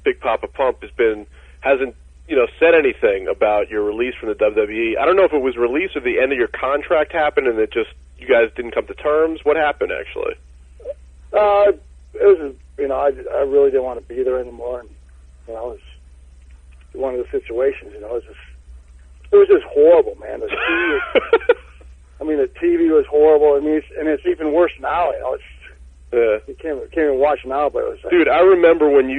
Big Papa Pump hasn't said anything about your release from the WWE. I don't know if it was released or the end of your contract happened and you guys didn't come to terms. What happened actually? It was, I really didn't want to be there anymore, and it was one of the situations. It was just horrible, man. The TV was horrible. And it's even worse now. You can't even watch now, but it was. Dude, I remember when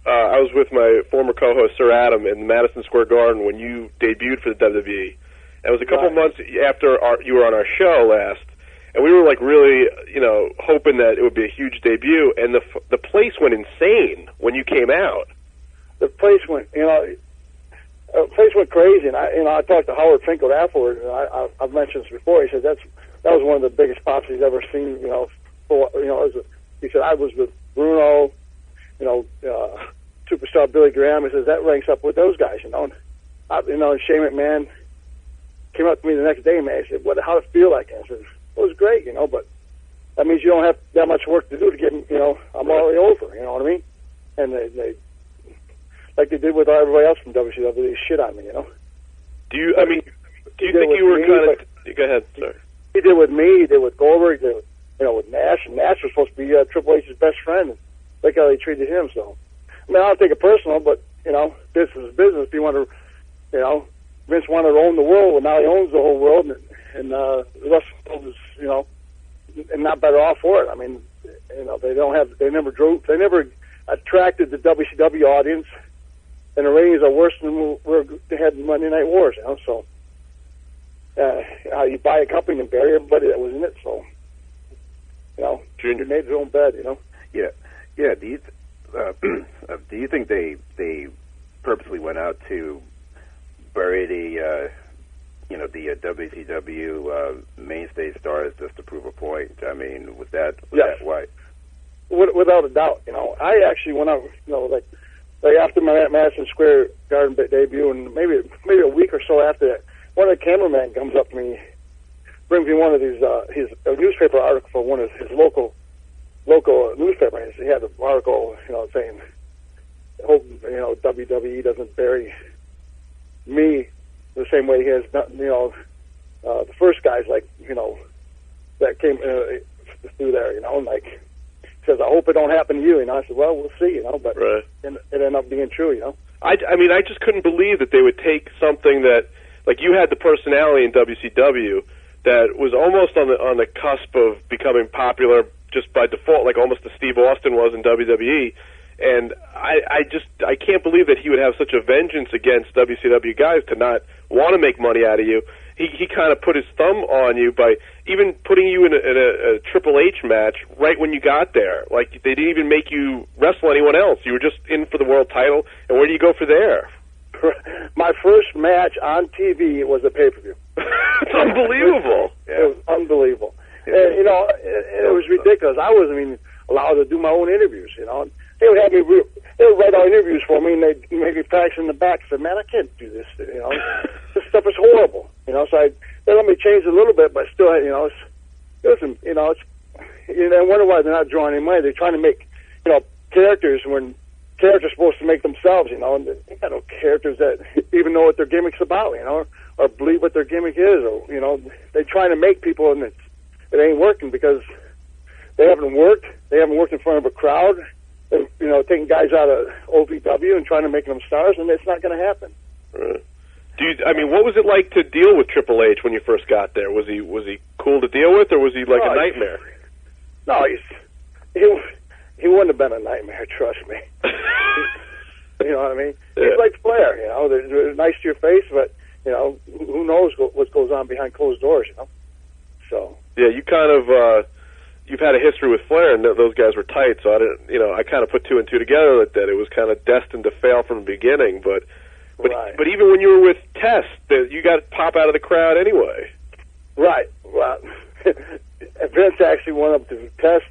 I was with my former co-host Sir Adam in Madison Square Garden when you debuted for the WWE. And it was a couple months after you were on our show last, and we were like really, hoping that it would be a huge debut. And the place went insane when you came out. The place went, crazy. And I talked to Howard Finkel afterward, and I've mentioned this before. He said that was one of the biggest pops he's ever seen. He said I was with Bruno, superstar Billy Graham. He says that ranks up with those guys. And Shane McMahon came up to me the next day, man. He said, "How did it feel like?" I said, "It was great, but that means you don't have that much work to do to get, I'm already over. You know what I mean?" And they like they did with everybody else from WCW, they shit on me. Do you think you were kind of? Go ahead, sorry. He did with me. He did with Goldberg. He did with Nash, and Nash was supposed to be Triple H's best friend. And look how they treated him. So, I don't take it personal, but business is business. If you want to, Vince wanted to own the world, well, now he owns the whole world, and the rest of the world is, and not better off for it. They never attracted the WCW audience, and the ratings are worse than they had in Monday Night Wars. So you buy a company and bury everybody that was in it. So. He made his own bed, Yeah. Do you think they purposely went out to bury the WCW mainstay stars just to prove a point? Was that why? Without a doubt. I actually went out, like after my Madison Square Garden debut, and maybe a week or so after that, one of the cameramen comes up to me. Brings me one of his newspaper article for one of his local newspaper. He had an article, saying, "Hope WWE doesn't bury me the same way he has, the first guys that came through there, and like says, I hope it don't happen to you." I said, "Well, we'll see, but it ended up being true, I just couldn't believe that they would take something that, like, you had the personality in WCW. That was almost on the cusp of becoming popular just by default, like almost as Steve Austin was in WWE. And I can't believe that he would have such a vengeance against WCW guys to not want to make money out of you. He kind of put his thumb on you by even putting you in a Triple H match right when you got there. Like, they didn't even make you wrestle anyone else. You were just in for the world title. And where do you go for there? My first match on TV was a pay-per-view. It's unbelievable. It was unbelievable. And, it was ridiculous. I wasn't even allowed to do my own interviews, They would have me, they would write out interviews for me, and they'd make me practice in the back. I said, "Man, I can't do this, This stuff is horrible, So they let me change it a little bit, but still, I wonder why they're not drawing any money. They're trying to make, characters when characters are supposed to make themselves, and they got no characters that even know what their gimmick's about, or believe what their gimmick is, or they're trying to make people, and it ain't working because they haven't worked. They haven't worked in front of a crowd. They're, taking guys out of OVW and trying to make them stars, and it's not going to happen. Right. What was it like to deal with Triple H when you first got there? Was he cool to deal with, or was he like a nightmare? No, he wouldn't have been a nightmare. Trust me. You know what I mean? Yeah. He's like Flair. They're nice to your face, but who knows what goes on behind closed doors? So yeah, you kind of you've had a history with Flair, and those guys were tight. So I didn't, I kind of put two and two together that it was kind of destined to fail from the beginning. But even when you were with Test, you got to pop out of the crowd anyway. Right. Well, Vince actually went up to Test,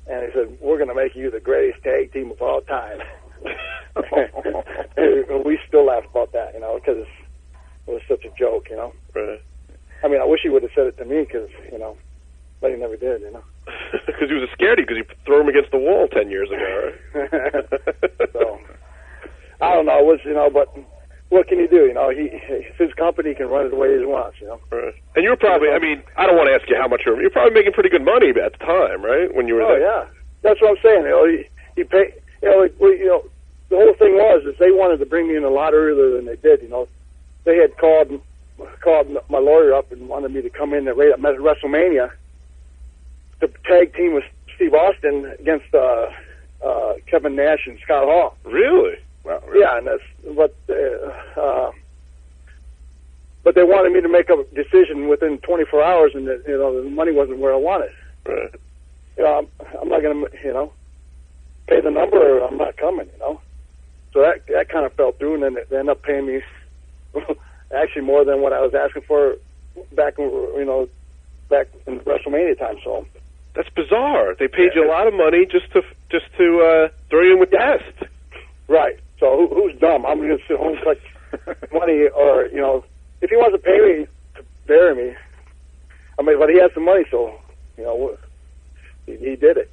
and he said, "We're going to make you the greatest tag team of all time." We still laugh about that, because it was such a joke, Right. I wish he would have said it to me, because, but he never did, Because he was a scaredy, because you threw him against the wall 10 years ago, right? So, I don't know. It was, but what can you do? If his company can run it the way he wants, Right. And you were probably, I don't want to ask you how much you're probably making pretty good money at the time, right? When you were there. Yeah. That's what I'm saying. He paid, the whole thing was is they wanted to bring me in a lot earlier than they did, They had called my lawyer up and wanted me to come in right at WrestleMania to tag team with Steve Austin against Kevin Nash and Scott Hall. Really? Wow. Really? Yeah, and but they wanted me to make a decision within 24 hours, and the money wasn't where I wanted. Right. I'm not going to pay the number, or I'm not coming. So that kind of fell through, and then they ended up paying me actually more than what I was asking for back in WrestleMania time. So that's bizarre. They paid you a lot of money just to throw you in with Test. Right. So who's dumb? I'm going to sit home and collect money, or if he wants to pay me to bury me, but he has the money, so he did it.